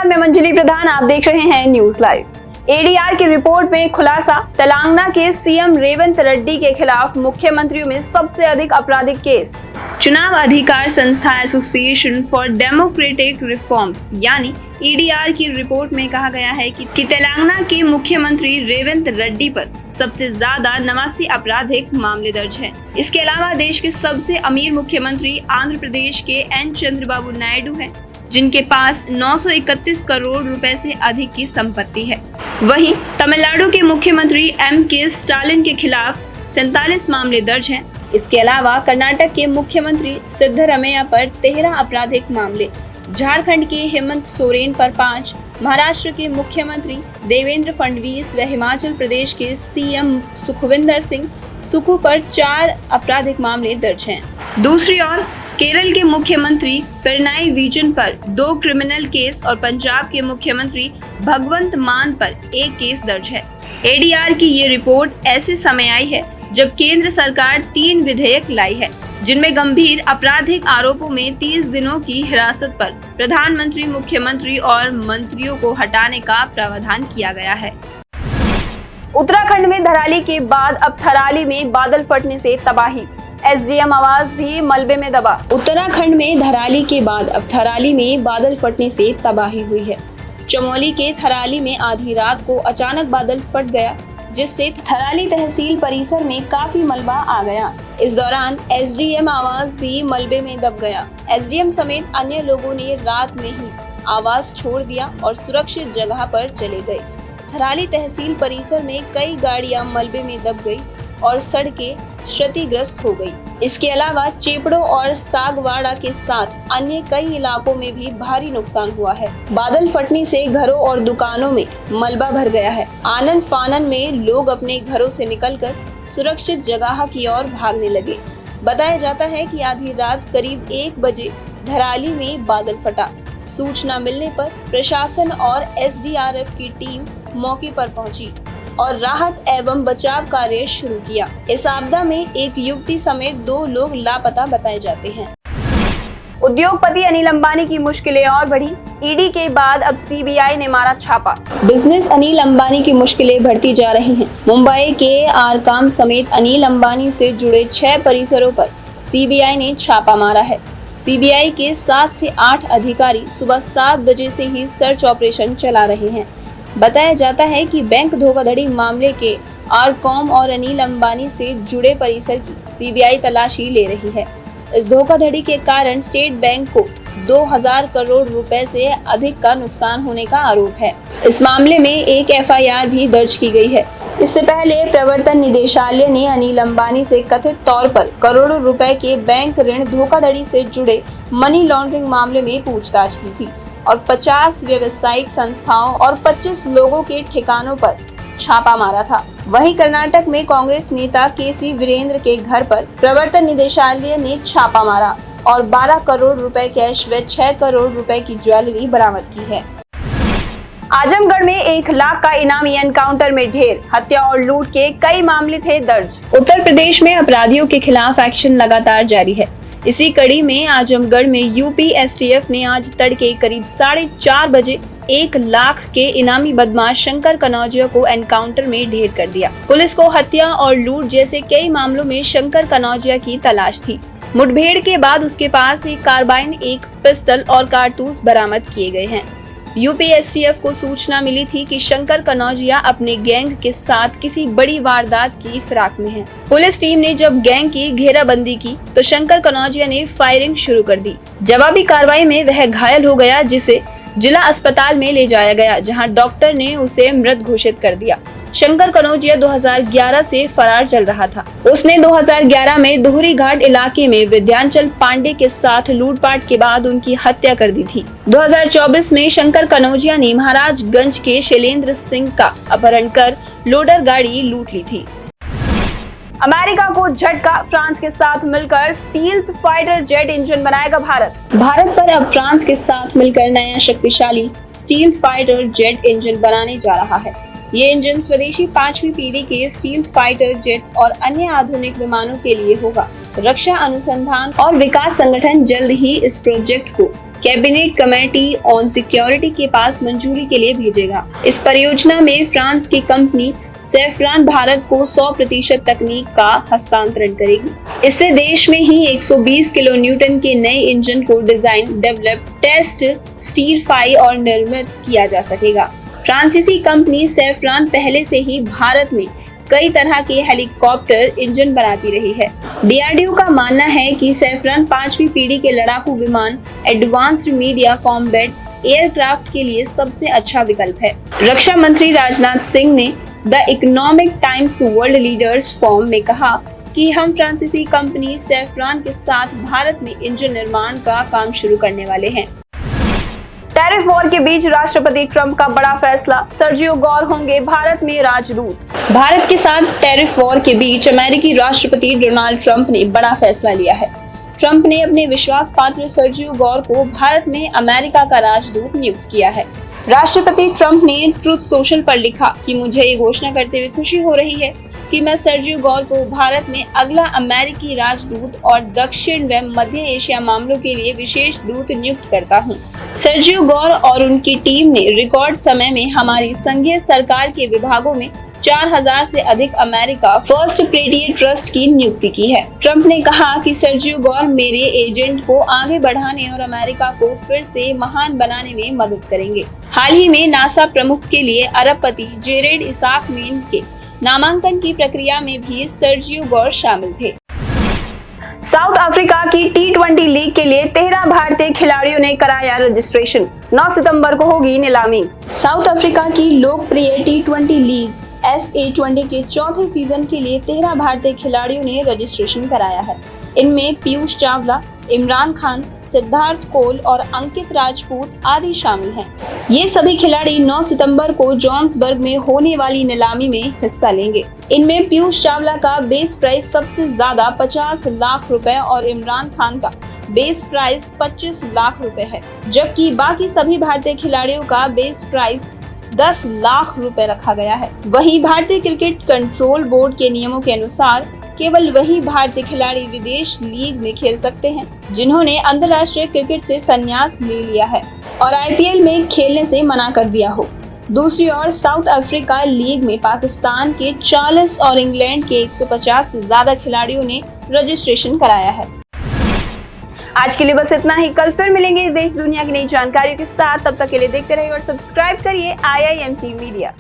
नमस्कार, मैं मंजली प्रधान। आप देख रहे हैं न्यूज लाइव। एडीआर की रिपोर्ट में खुलासा, तेलंगाना के सीएम रेवंत रेड्डी के खिलाफ मुख्यमंत्रियों में सबसे अधिक आपराधिक केस। चुनाव अधिकार संस्था एसोसिएशन फॉर डेमोक्रेटिक रिफॉर्म्स यानी ईडीआर की रिपोर्ट में कहा गया है कि तेलंगाना के मुख्यमंत्री रेवंत रेड्डी पर सबसे ज्यादा 89 आपराधिक मामले दर्ज हैं। इसके अलावा देश के सबसे अमीर मुख्यमंत्री आंध्र प्रदेश के एन चंद्रबाबू नायडू हैं, जिनके पास 931 करोड़ रुपए से अधिक की संपत्ति है। वहीं तमिलनाडु के मुख्यमंत्री एम.के. स्टालिन के खिलाफ 47 मामले दर्ज हैं। इसके अलावा कर्नाटक के मुख्यमंत्री सिद्धरमैया पर 13 आपराधिक मामले, झारखंड के हेमंत सोरेन पर 5, महाराष्ट्र के मुख्यमंत्री देवेंद्र फडणवीस व हिमाचल प्रदेश के सीएम सुखविंदर सिंह सुक्खू पर 4 आपराधिक मामले दर्ज हैं। दूसरी ओर केरल के मुख्यमंत्री पिनराई विजयन पर 2 क्रिमिनल केस और पंजाब के मुख्यमंत्री भगवंत मान पर 1 केस दर्ज है। एडीआर की ये रिपोर्ट ऐसे समय आई है जब केंद्र सरकार 3 विधेयक लाई है, जिनमें गंभीर आपराधिक आरोपों में 30 दिनों की हिरासत पर प्रधानमंत्री, मुख्यमंत्री और मंत्रियों को हटाने का प्रावधान किया गया है। उत्तराखंड में धराली के बाद अब थराली में बादल फटने से तबाही, एसडीएम आवास भी मलबे में दबा। उत्तराखंड में धराली के बाद अब थराली में बादल फटने से तबाही हुई है। चमोली के थराली में आधी रात को अचानक बादल फट गया, जिससे थराली तहसील परिसर में काफी मलबा आ गया। इस दौरान एसडीएम आवास भी मलबे में दब गया। एसडीएम समेत अन्य लोगों ने रात में ही आवास छोड़ दिया और सुरक्षित जगह पर चले गए। थराली तहसील परिसर में कई गाड़ियां मलबे में दब गई और सड़कें क्षतिग्रस्त हो गई। इसके अलावा चेपड़ो और सागवाड़ा के साथ अन्य कई इलाकों में भी भारी नुकसान हुआ है। बादल फटने से घरों और दुकानों में मलबा भर गया है। आनन फानन में लोग अपने घरों से निकलकर सुरक्षित जगह की ओर भागने लगे। बताया जाता है कि आधी रात करीब 1 बजे धराली में बादल फटा। सूचना मिलने पर प्रशासन और एसडीआरएफ की टीम मौके पर पहुंची और राहत एवं बचाव कार्य शुरू किया। इस आपदा में एक युवती समेत 2 लोग लापता बताए जाते हैं। उद्योगपति अनिल अंबानी की मुश्किलें और बढ़ी, ईडी के बाद अब सीबीआई ने मारा छापा। बिजनेस अनिल अंबानी की मुश्किलें बढ़ती जा रही हैं। मुंबई के आरकाम समेत अनिल अंबानी से जुड़े 6 परिसरों पर सीबीआई ने छापा मारा है। सीबीआई के 7 से 8 अधिकारी सुबह 7 बजे से ही सर्च ऑपरेशन चला रहे हैं। बताया जाता है कि बैंक धोखाधड़ी मामले के आरकॉम और अनिल अंबानी से जुड़े परिसर की सीबीआई तलाशी ले रही है। इस धोखाधड़ी के कारण स्टेट बैंक को 2000 करोड़ रुपए से अधिक का नुकसान होने का आरोप है। इस मामले में एक एफआईआर भी दर्ज की गई है। इससे पहले प्रवर्तन निदेशालय ने अनिल अंबानी से कथित तौर पर करोड़ों रुपए के बैंक ऋण धोखाधड़ी से जुड़े मनी लॉन्ड्रिंग मामले में पूछताछ की थी और 50 व्यावसायिक संस्थाओं और 25 लोगों के ठिकानों पर छापा मारा था। वहीं कर्नाटक में कांग्रेस नेता केसी वीरेंद्र के घर पर प्रवर्तन निदेशालय ने छापा मारा और 12 करोड़ रुपए कैश व 6 करोड़ रुपए की ज्वेलरी बरामद की है। आजमगढ़ में 1 लाख का इनामी एनकाउंटर में ढेर, हत्या और लूट के कई मामले थे दर्ज। उत्तर प्रदेश में अपराधियों के खिलाफ एक्शन लगातार जारी है। इसी कड़ी में आजमगढ़ में यूपी एसटीएफ ने आज तड़के करीब 4:30 बजे 1 लाख के इनामी बदमाश शंकर कनौजिया को एनकाउंटर में ढेर कर दिया। पुलिस को हत्या और लूट जैसे कई मामलों में शंकर कनौजिया की तलाश थी। मुठभेड़ के बाद उसके पास एक कार्बाइन, एक पिस्टल और कारतूस बरामद किए गए हैं। यूपी एसटीएफ को सूचना मिली थी कि शंकर कनौजिया अपने गैंग के साथ किसी बड़ी वारदात की फिराक में है। पुलिस टीम ने जब गैंग की घेराबंदी की तो शंकर कनौजिया ने फायरिंग शुरू कर दी। जवाबी कार्रवाई में वह घायल हो गया, जिसे जिला अस्पताल में ले जाया गया, जहां डॉक्टर ने उसे मृत घोषित कर दिया। शंकर कनौजिया 2011 से फरार चल रहा था। उसने 2011 में दोहरी घाट इलाके में विद्यांचल पांडे के साथ लूटपाट के बाद उनकी हत्या कर दी थी। 2024 में शंकर कनौजिया ने महाराजगंज के शैलेंद्र सिंह का अपहरण कर लोडर गाड़ी लूट ली थी। अमेरिका को झटका, फ्रांस के साथ मिलकर स्टील्थ फाइटर जेट इंजन बनाएगा भारत। भारत पर अब फ्रांस के साथ मिलकर नया शक्तिशाली स्टील्थ फाइटर जेट इंजन बनाने जा रहा है। ये इंजन स्वदेशी 5वीं पीढ़ी के स्टील्थ फाइटर जेट्स और अन्य आधुनिक विमानों के लिए होगा। रक्षा अनुसंधान और विकास संगठन जल्द ही इस प्रोजेक्ट को कैबिनेट कमेटी ऑन सिक्योरिटी के पास मंजूरी के लिए भेजेगा। इस परियोजना में फ्रांस की कंपनी सैफरॉन भारत को 100% तकनीक का हस्तांतरण करेगी। इससे देश में ही 120 किलो न्यूटन के नए इंजन को डिजाइन, डेवलप, टेस्ट, स्टीरफाई और निर्मित किया जा सकेगा। फ्रांसीसी कंपनी सैफरॉन पहले से ही भारत में कई तरह के हेलीकॉप्टर इंजन बनाती रही है। डीआरडीओ का मानना है कि सैफरॉन 5वीं पीढ़ी के लड़ाकू विमान, एडवांस्ड मीडिया कॉम्बैट एयरक्राफ्ट के लिए सबसे अच्छा विकल्प है। रक्षा मंत्री राजनाथ सिंह ने the economic times world leaders forum में कहा कि हम फ्रांसीसी कंपनी सैफरॉन के साथ भारत में इंजन निर्माण का काम शुरू करने वाले हैं। टैरिफ वॉर के बीच राष्ट्रपति ट्रंप का बड़ा फैसला, सर्जियो गौर होंगे भारत में राजदूत। भारत के साथ टैरिफ वॉर के बीच अमेरिकी राष्ट्रपति डोनाल्ड ट्रंप ने बड़ा फैसला लिया है। ट्रंप ने अपने विश्वास पात्र सर्जियो गौर को भारत में अमेरिका का राजदूत नियुक्त किया है। राष्ट्रपति ट्रंप ने ट्रुथ सोशल पर लिखा कि मुझे ये घोषणा करते हुए खुशी हो रही है कि मैं सर्जियो गौर को भारत में अगला अमेरिकी राजदूत और दक्षिण व मध्य एशिया मामलों के लिए विशेष दूत नियुक्त करता हूँ। सर्जियो गौर और उनकी टीम ने रिकॉर्ड समय में हमारी संघीय सरकार के विभागों में 4000 से अधिक अमेरिका फर्स्ट प्रेटियर ट्रस्ट की नियुक्ति की है। ट्रंप ने कहा कि सर्जियो गौर मेरे एजेंट को आगे बढ़ाने और अमेरिका को फिर से महान बनाने में मदद करेंगे। हाल ही में नासा प्रमुख के लिए अरबपति जेरेड इसाक मेन के नामांकन की प्रक्रिया में भी सर्जियो गौर शामिल थे। साउथ अफ्रीका की T20 लीग के लिए 13 भारतीय खिलाड़ियों ने कराया रजिस्ट्रेशन। 9 सितंबर को होगी नीलामी। साउथ अफ्रीका की लोकप्रिय T20 लीग SA20 के चौथे सीजन के लिए 13 भारतीय खिलाड़ियों ने रजिस्ट्रेशन कराया है। इनमें पीयूष चावला, इमरान खान, सिद्धार्थ कौल और अंकित राजपूत आदि शामिल हैं। ये सभी खिलाड़ी 9 सितंबर को जोहान्सबर्ग में होने वाली नीलामी में हिस्सा लेंगे। इनमें पीयूष चावला का बेस प्राइस सबसे ज्यादा 50 लाख रुपए और इमरान खान का बेस प्राइस 25 लाख रुपए है, जबकि बाकी सभी भारतीय खिलाड़ियों का बेस प्राइस 10 लाख रुपए रखा गया है। वहीं भारतीय क्रिकेट कंट्रोल बोर्ड के नियमों के अनुसार केवल वही भारतीय खिलाड़ी विदेश लीग में खेल सकते हैं जिन्होंने अंतर्राष्ट्रीय क्रिकेट से संन्यास ले लिया है और आईपीएल में खेलने से मना कर दिया हो। दूसरी ओर साउथ अफ्रीका लीग में पाकिस्तान के 40 और इंग्लैंड के 150 से ज्यादा खिलाड़ियों ने रजिस्ट्रेशन कराया है। आज के लिए बस इतना ही। कल फिर मिलेंगे देश दुनिया की नई जानकारियों के साथ। तब तक के लिए देखते रहिए और सब्सक्राइब करिए IIMT मीडिया।